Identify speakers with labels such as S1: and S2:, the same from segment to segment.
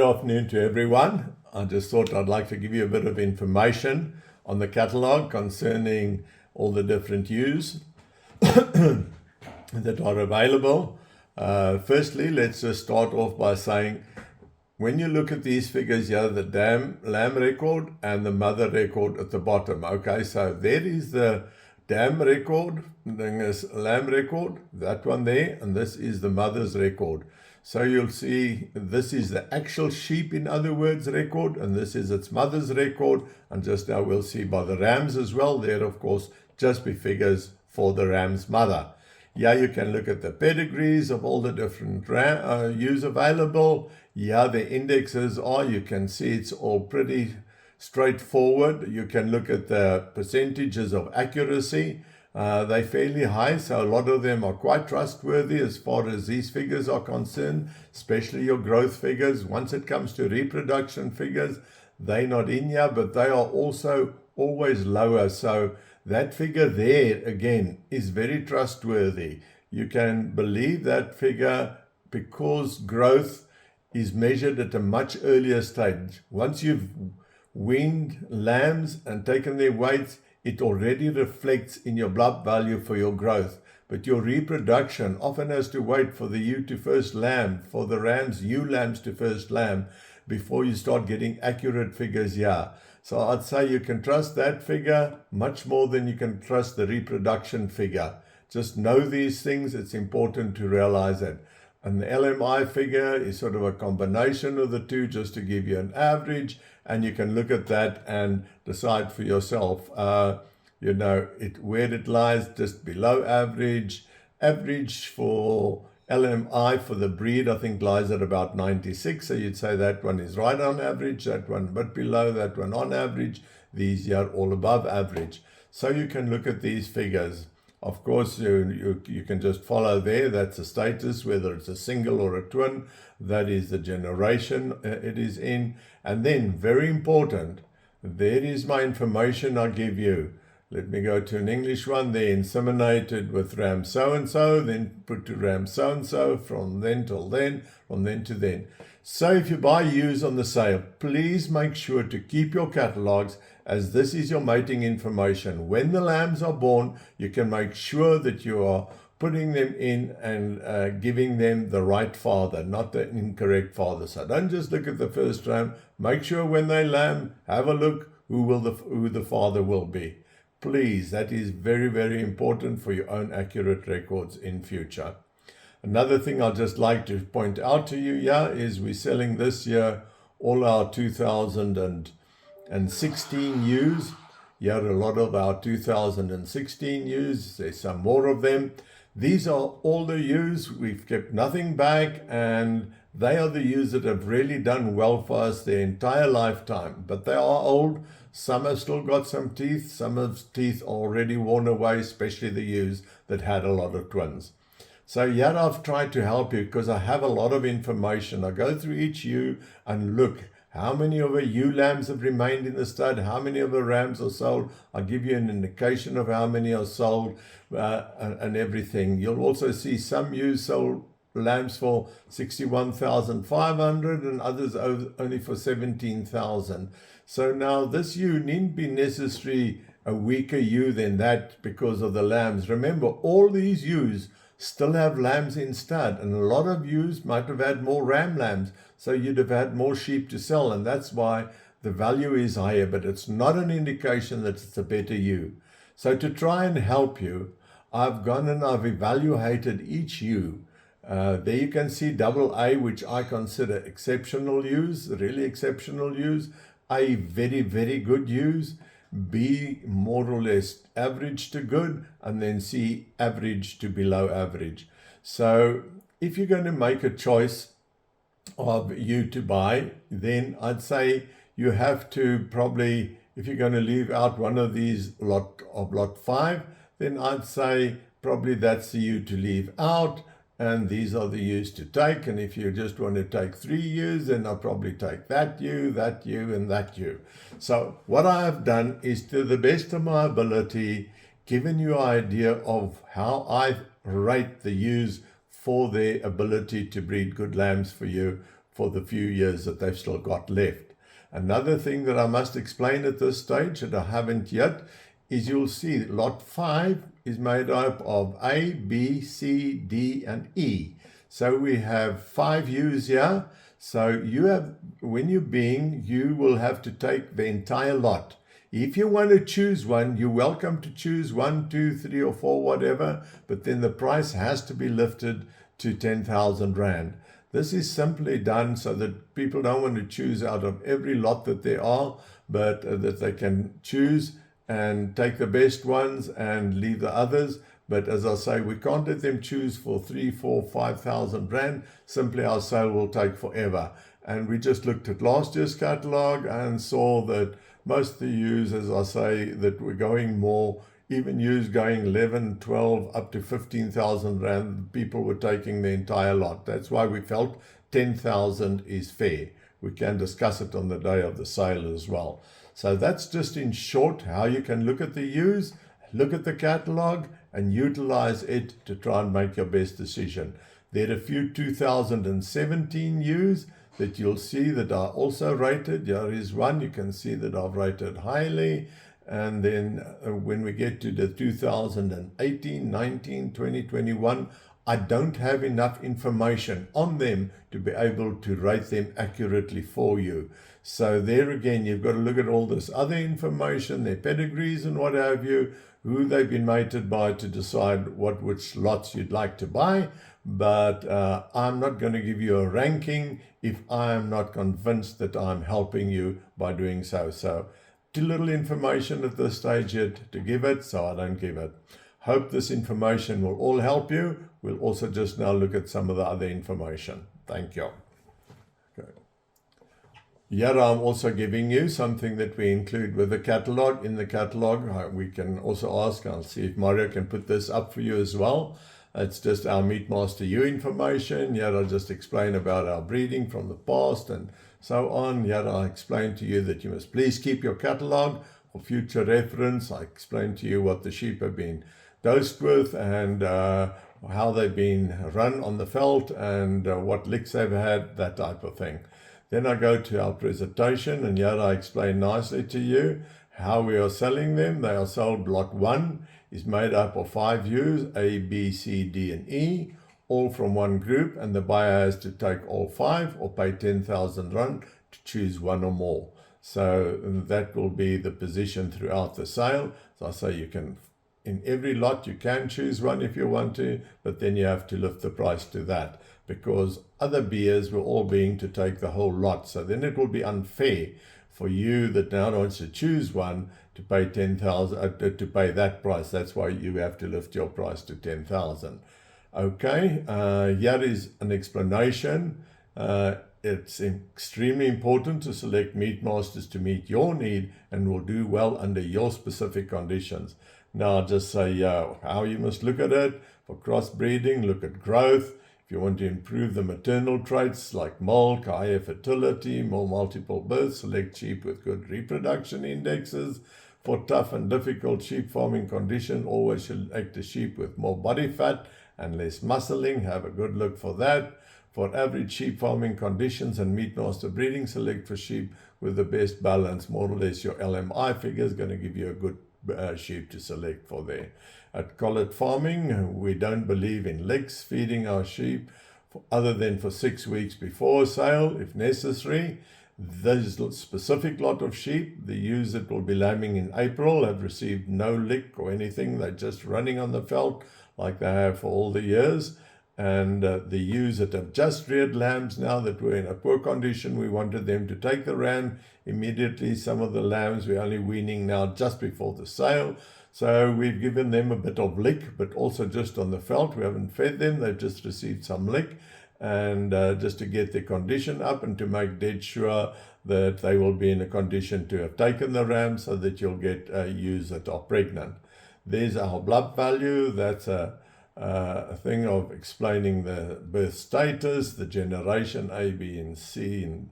S1: afternoon to everyone. I just thought I'd like to give you a bit of information on the catalogue concerning all the different ewes that are available. Firstly, let's just start off by saying, when you look at these figures here, the lamb record and the mother record at the bottom. Okay, so there is the dam record, then there's lamb record, that one there, and this is the mother's record. So you'll see this is the actual sheep, in other words, record, and this is its mother's record. And just now we'll see by the rams as well. There, of course, just be figures for the ram's mother. Yeah, you can look at the pedigrees of all the different ewes available. Yeah, the indexes are, you can see it's all pretty straightforward. You can look at the percentages of accuracy. They're fairly high, so a lot of them are quite trustworthy as far as these figures are concerned, especially your growth figures. Once it comes to reproduction figures, they're not in here, but they are also always lower. So that figure there, again, is very trustworthy. You can believe that figure because growth is measured at a much earlier stage. Once you've weaned lambs and taken their weights, it already reflects in your blood value for your growth. But your reproduction often has to wait for the ewe to first lamb, for the rams, ewe lambs to first lamb, before you start getting accurate figures here. So I'd say you can trust that figure much more than you can trust the reproduction figure. Just know these things. It's important to realize that. And the LMI figure is sort of a combination of the two, just to give you an average. And you can look at that and decide for yourself, where it lies just below average. Average for LMI for the breed, I think, lies at about 96. So you'd say that one is right on average, that one a bit below, that one on average. These are all above average. So you can look at these figures. Of course, you can just follow there. That's the status, whether it's a single or a twin. That is the generation it is in. And then, very important, there is my information I give you. Let me go to an English one. They're inseminated with ram so-and-so, then put to ram so-and-so, from then till then, from then to then. So if you buy ewes on the sale, please make sure to keep your catalogues, as this is your mating information. When the lambs are born, you can make sure that you are putting them in and giving them the right father, not the incorrect father. So don't just look at the first ram. Make sure when they lamb, have a look who the father will be. Please, that is very, very important for your own accurate records in future. Another thing I'd just like to point out to you here is we're selling this year all our 2016 ewes. Here are a lot of our 2016 ewes. There's some more of them. These are all the ewes. We've kept nothing back, and they are the ewes that have really done well for us their entire lifetime. But they are old. Some have still got some teeth. Some of teeth are already worn away, especially the ewes that had a lot of twins. So here I've tried to help you because I have a lot of information. I go through each ewe and look how many of the ewe lambs have remained in the stud, how many of the rams are sold. I give you an indication of how many are sold and everything. You'll also see some ewes sold lambs for 61,500 and others only for 17,000. So now this ewe needn't be necessarily a weaker ewe than that because of the lambs. Remember, all these ewes still have lambs in stud, and a lot of ewes might have had more ram lambs, so you'd have had more sheep to sell, and that's why the value is higher, but it's not an indication that it's a better ewe. So to try and help you, I've gone and I've evaluated each ewe. There you can see AA, which I consider exceptional ewes, really exceptional ewes. A, very, very good ewes. B, more or less average to good, and then C, average to below average. So if you're going to make a choice of ewe to buy, then I'd say you have to probably, if you're going to leave out one of these lot 5, then I'd say probably that's the ewe to leave out, and these are the ewes to take. And if you just want to take 3 ewes, then I'll probably take that ewe, and that ewe. So what I have done is, to the best of my ability, given you an idea of how I rate the ewes for their ability to breed good lambs for you for the few years that they've still got left. Another thing that I must explain at this stage that I haven't yet is you'll see lot 5 is made up of A, B, C, D, and E. So we have 5 U's here. So you have, when you're being, you will have to take the entire lot. If you want to choose one, you're welcome to choose 1, 2, 3, or 4, whatever, but then the price has to be lifted to 10,000 Rand. This is simply done so that people don't want to choose out of every lot that there are, but that they can choose and take the best ones and leave the others. But as I say, we can't let them choose for 3, 4, 5,000 Rand. Simply our sale will take forever. And we just looked at last year's catalogue and saw that most of the ewes, as I say, that were going more, even ewes going 11, 12, up to 15,000 Rand, people were taking the entire lot. That's why we felt 10,000 is fair. We can discuss it on the day of the sale as well. So that's just in short how you can look at the ewes, look at the catalogue, and utilize it to try and make your best decision. There are a few 2017 ewes that you'll see that are also rated. There is one you can see that I've rated highly. And then when we get to the 2018, 19, 20, 21, I don't have enough information on them to be able to rate them accurately for you. So there again, you've got to look at all this other information, their pedigrees and what have you, who they've been mated by to decide which lots you'd like to buy. But I'm not going to give you a ranking if I'm not convinced that I'm helping you by doing so. So too little information at this stage yet to give it, so I don't give it. Hope this information will all help you. We'll also just now look at some of the other information. Thank you. Okay. Here I'm also giving you something that we include with the catalogue. In the catalogue, we can also ask, I'll see if Mario can put this up for you as well. It's just our Meatmaster ewe information. Here I just explain about our breeding from the past and so on. Here I explain to you that you must please keep your catalogue for future reference. I explain to you what the sheep have been dosed with and how they've been run on the veld and what licks they've had, that type of thing. Then I go to our presentation, and here I explain nicely to you how we are selling them. They are sold. Lot 1 is made up of 5 ewes, A, B, C, D, and E, all from one group, and the buyer has to take all 5 or pay 10,000 Rand to choose one or more. So that will be the position throughout the sale. So I say you can, in every lot, you can choose one if you want to, but then you have to lift the price to that, because other beers were all being to take the whole lot. So then it will be unfair for you that now wants to choose one to pay 10,000 to pay that price. That's why you have to lift your price to 10,000. Okay, here is an explanation. It's extremely important to select Meatmasters to meet your need and will do well under your specific conditions. Now I'll just say how you must look at it. For crossbreeding, look at growth. If you want to improve the maternal traits like milk, higher fertility, more multiple births, select sheep with good reproduction indexes. For tough and difficult sheep farming condition, always select a sheep with more body fat and less muscling. Have a good look for that. For average sheep farming conditions and Meatmaster breeding, select for sheep with the best balance. More or less your LMI figure is going to give you a good sheep to select for there. At collet farming, we don't believe in licks feeding our sheep other than for 6 weeks before sale if necessary. This specific lot of sheep, the ewes that will be lambing in April, have received no lick or anything. They're just running on the veld like they have for all the years. And the ewes that have just reared lambs now that were in a poor condition, we wanted them to take the ram immediately. Some of the lambs we're only weaning now just before the sale. So we've given them a bit of lick, but also just on the veld. We haven't fed them. They've just received some lick. And just to get their condition up and to make dead sure that they will be in a condition to have taken the ram, so that you'll get ewes that are pregnant. There's our blood value. That's a thing of explaining the birth status, the generation A, B, and C, and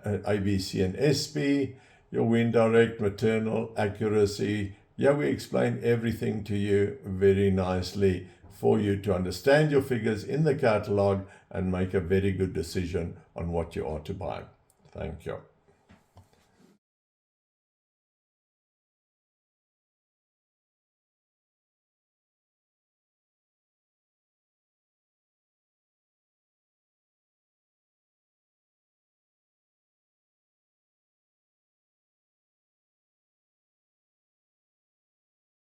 S1: A, B, C, and SP, your wind direct, maternal accuracy. Yeah, we explain everything to you very nicely for you to understand your figures in the catalogue and make a very good decision on what you are to buy. Thank you.